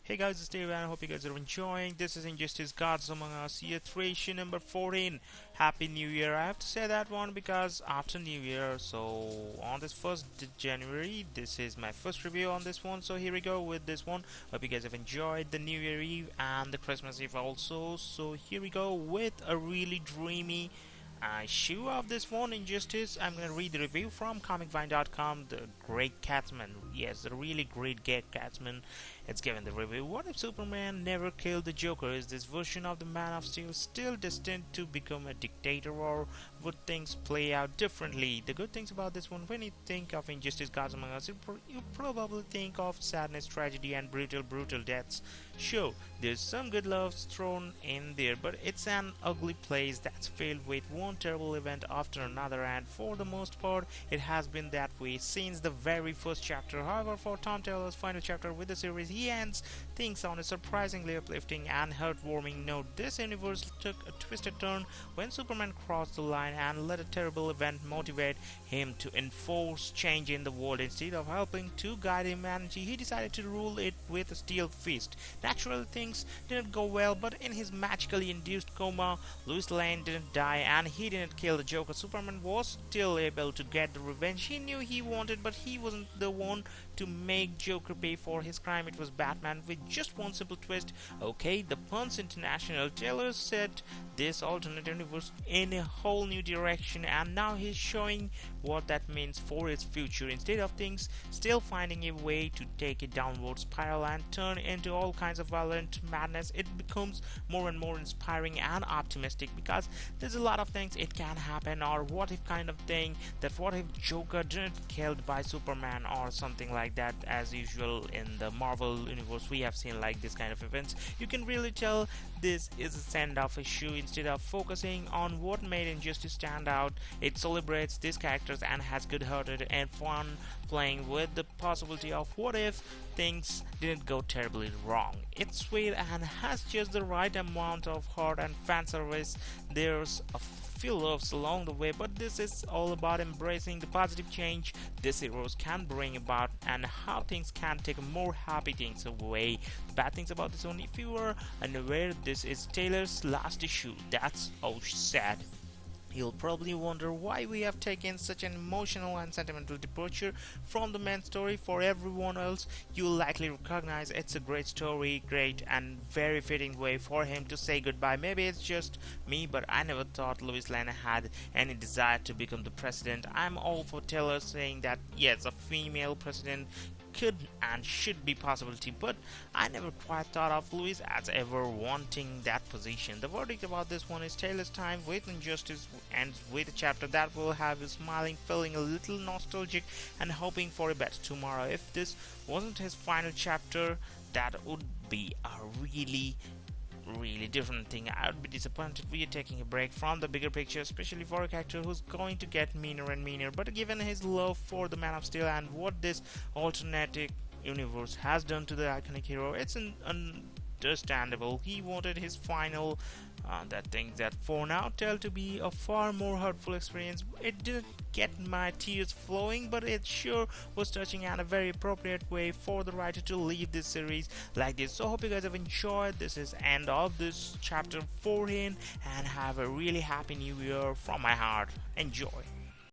Hey guys, it's Dave and I hope you guys are enjoying. This is Injustice Gods Among Us, year 3, issue number 14. Happy New Year. I have to say that one because after New Year, so on this 1st January, this is my first review on this one. So here we go with this one. Hope you guys have enjoyed the New Year Eve and the Christmas Eve also. So here we go with a really dreamy issue of this one, Injustice. I'm gonna read the review from comicvine.com. The great Katzman, yes, the really great Katzman. It's given the review. What if Superman never killed the Joker? Is this version of the Man of Steel still destined to become a dictator, or would things play out differently? The good things about this one, when you think of Injustice Gods Among Us, you probably think of sadness, tragedy, and brutal deaths. Sure, there's some good love thrown in there, but it's an ugly place that's filled with one terrible event after another, and for the most part, it has been that way since the very first chapter. However, for Tom Taylor's final chapter with the series, he ends things on a surprisingly uplifting and heartwarming note. This universe took a twisted turn when Superman crossed the line and let a terrible event motivate him to enforce change in the world. Instead of helping to guide humanity, he decided to rule it with a steel fist. Naturally, things didn't go well, but in his magically induced coma, Lois Lane didn't die and he didn't kill the Joker. Superman was still able to get the revenge he knew he wanted, but he wasn't the one to make Joker pay for his crime. It was Batman with just one simple twist. Okay, the Punch International Taylor set this alternate universe in a whole new direction, and now he's showing what that means for its future. Instead of things still finding a way to take a downward spiral and turn into all kinds of violent madness, it becomes more and more inspiring and optimistic, because there's a lot of things it can happen, or what if kind of thing, that what if Joker didn't killed by Superman or something like that. As usual in the Marvel universe, we have seen like this kind of events. You can really tell this is a send-off issue. Instead of focusing on what made Injustice stand out, it celebrates these characters and has good-hearted and fun playing with the possibility of what if things didn't go terribly wrong. It's sweet and has just the right amount of heart and fan service. There's a few loves along the way, but this is all about embracing the positive change this heroes can bring about and how things can take more happy things away. The bad things about this one, if you were unaware, this is Taylor's last issue. That's oh sad. You'll probably wonder why we have taken such an emotional and sentimental departure from the main story. For everyone else, you'll likely recognize it's a great story, great and very fitting way for him to say goodbye. Maybe it's just me, but I never thought Lois Lane had any desire to become the president. I'm all for Taylor saying that yes, a female president could and should be possibility, but I never quite thought of Louis as ever wanting that position. The verdict about this one is Taylor's time with Injustice ends with a chapter that will have you smiling, feeling a little nostalgic, and hoping for a better tomorrow. If this wasn't his final chapter, that would be a really different thing. I would be disappointed we are taking a break from the bigger picture, especially for a character who's going to get meaner and meaner. But given his love for the Man of Steel and what this alternative universe has done to the iconic hero, it's understandable. He wanted his final that thing that for now tell to be a far more hurtful experience. It didn't get my tears flowing, but it sure was touching and a very appropriate way for the writer to leave this series like this. So hope you guys have enjoyed. This is end of this chapter 14, and have a really happy new year from my heart. Enjoy.